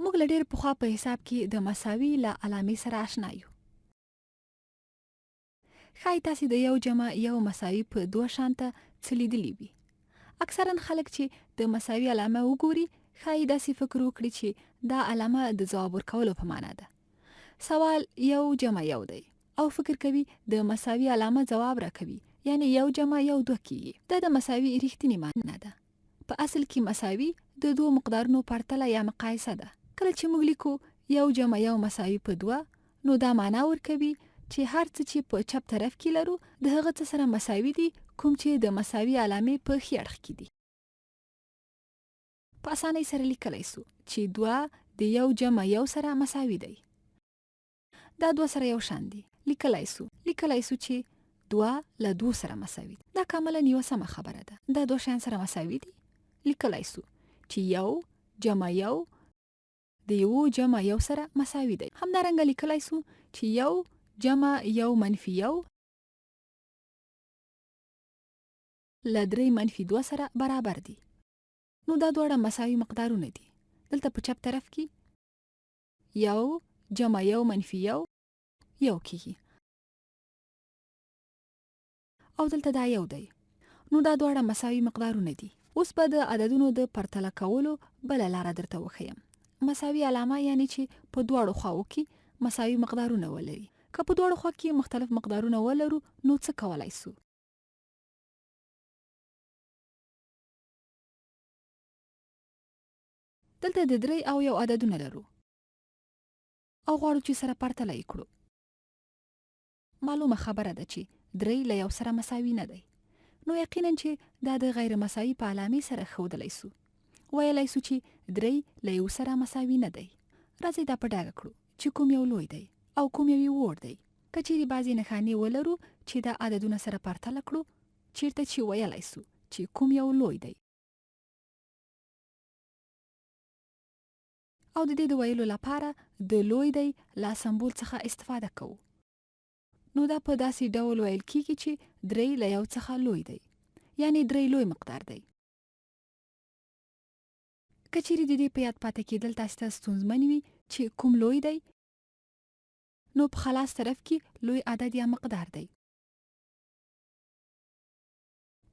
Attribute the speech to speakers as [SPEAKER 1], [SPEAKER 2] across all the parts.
[SPEAKER 1] موږ له ډېر پخوا په حساب کې د مساوي له علامې سره آشنا یو. ښایي تاسې د یو جمع یو مساوي په دوه شانته څه لیدلي وي. اکثرا خلک چې د مساوي علامه وګوري ښایي داسې فکر وکړي چې دا علامه د ځواب ورکولو په معنا ده. سوال یو جمع یو دی او فکر کوي د مساوي علامه ځواب راکوي، یعنی یو جمع یو دوه کیږي. دا د مساوي ریښتینې معنا ده. په اصل کې مساوي د دوه مقدارونو پرتله یا مقایسه ده. کله چې موږ لیکو یو جمع یو مساوي په دوه، نو دا معنا ورکوي چې هر څه چې په چپ طرف کې لرو د هغه څه سره مساوي دي کوم چې د مساوي علامې په ښي اړخ کې دي. په اسانۍ سره لیکلی سو چې دوه د یو جمع یو سره مساوي دی. دا دوه سره یو شان دي. لیکلی سو چې دوه له دوه سره مساوي دي. دا کاملا یوه سمه خبره ده. دا دوه شیان سره مساوي دي. لیکلی سو چې یو جمع یو د یو جمع یو سره مساوي دی. همدارنګه لیکلی سو چې یو جمع یو منفي یو له درې منفي دوه سره برابر دي. نو دا دواړه مساوي مقدارونه دي. دلته په چپ طرف کې یو جمع یو منفي یو یو کیږي او دلته دا یو دی. نو دا دواړه مساوي مقدارونه دي. اوس به د عددونو د پرتله کولو بله لاره درته وښیم. مساوي علامه یعنی چې په دواړو خواو کې مساوي مقدارونه ولري. که په دواړو خوا کې مختلف مقدارونه ولرو نو څه کولای سو؟ دلته د 3 او 1 عددونه لرو او غواړو چې سره پرتله یې کړو. معلومه خبره ده چې 3 له 1 سره مساوي نه دی. نو یقینا چې دا د غیر مساوي په علامې سره ښودلی سو. ویلی سو چې 3 له 1 سره مساوي نه دی. راځئ دا په ډاګه کړو چې کوم یو لوی دی او کوم یو وړ دی. که چیرې بعضې نښانې ولرو چې دا عددونه سره پرتله کړو، چیرته چې ویلی سو چې کوم یو لوی دی. او د دې د ویلو لپاره د لوی دی لا سمبول څخه استفاده کوو. نو دا په داسې ډول ویل کیږي چې 3 له 1 څخه لوی دی، یعنی 3 لوی مقدار دی. که چیرې د دې په یاد پاتې کېدل تاسو ته ستونزمن وي چې کوم لوی دی، نو په خلاص طرف کې لوی عدد یا مقدار دی.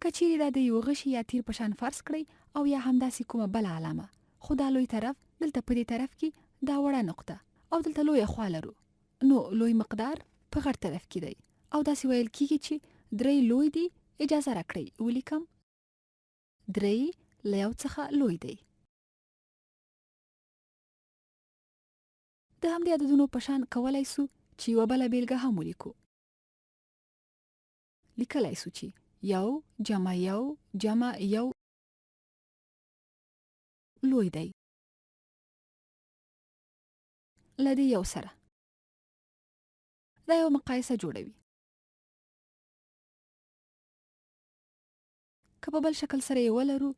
[SPEAKER 1] که چیرې دا د یو غشي یا تیر په شان فرض کړئ او یا همداسې کومه بله علامه، خو دا لوی طرف دلته په دې طرف کې دا وړه نقطه او دلته لویه خوا لرو، نو لوی مقدار په غټ طرف کې دی او داسې ویل کیږي چې 3 لوی دی. اجازه راکړئ ولیکم 3 له 1 څخه لوی دی. د همدې عددونو په شان کولی سو چې یوه بله بیلګه هم ولیکو. لیکلی سو چې یو جمع یو جمع یو لوی دی له دې یو سره. دا یو مقایسه جوړوي. که په بل شکل سره یې ولرو،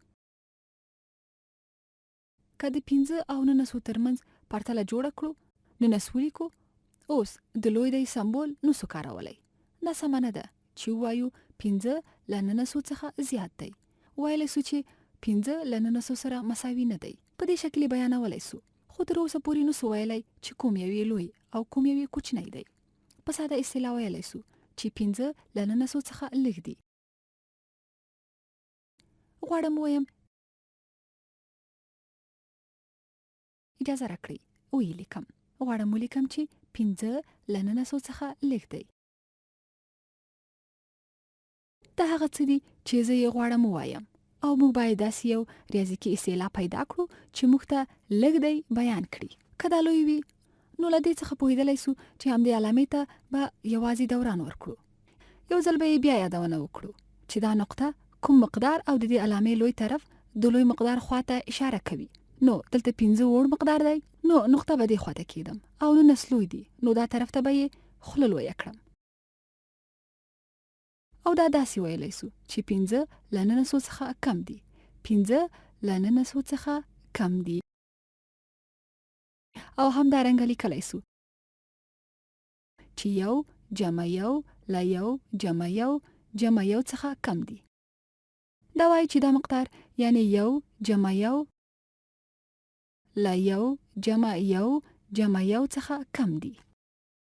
[SPEAKER 1] که د 15 او 19 ترمنځ پرتله جوړه کړو، 19 ولیکو، اوس د لوی دی سمبول نسو کارولی. دا سمه نه ده چې ووایو 15 له 19 څخه زیات دی. ویلی سو چې 15 له 19 سره مساوي نه دی. په دې شکل یې بیانولی سو، خو تر اوسه پورې نسو ویلی چې کوم یو یې لوی او کوم یو یې کوچنی دی. په ساده اصطلاح ویلی سو چې 15 له 19 څخه لږ دی. غواړم ویم، اجازه راکړئ ویې لیکم. غواړم ولیکم چې 15 له 19 څخه لږ دی. دا هغه څه دي چې زه یې غواړم ووایم او موږ باید داسې یو ریاضیکي اصطلاح پیدا کړو چې موږ ته لږ دی بیان کړي. که دا لوی وي نو له دې څخه پوهېدلی سو چې همدې علامې ته به یوازې دوران ورکړو. یو ځل به یې بیا یادونه وکړو چې دا نقطه کوم مقدار او د دې علامې لوی طرف د لوی مقدار خواته اشاره کوي. نو دلته 15 وړ مقدار دی، نو نقطه به دې خواته کېدم او 19 لوی دی، نو دا طرف ته به یې خوله لویه کړم. او دا داسې ویلی سو چې 15 له 19 څخه کم دي. 15 له 19 څخه کم دي. او همدارنګه لیکلی سو چې یو جمع یو له یو جمع یو جمع یو څخه کم دي. دا وایي چې دا مقدار یعنی یو جمع یو له 1 جمع 1 جمع 1 څخه کم دي.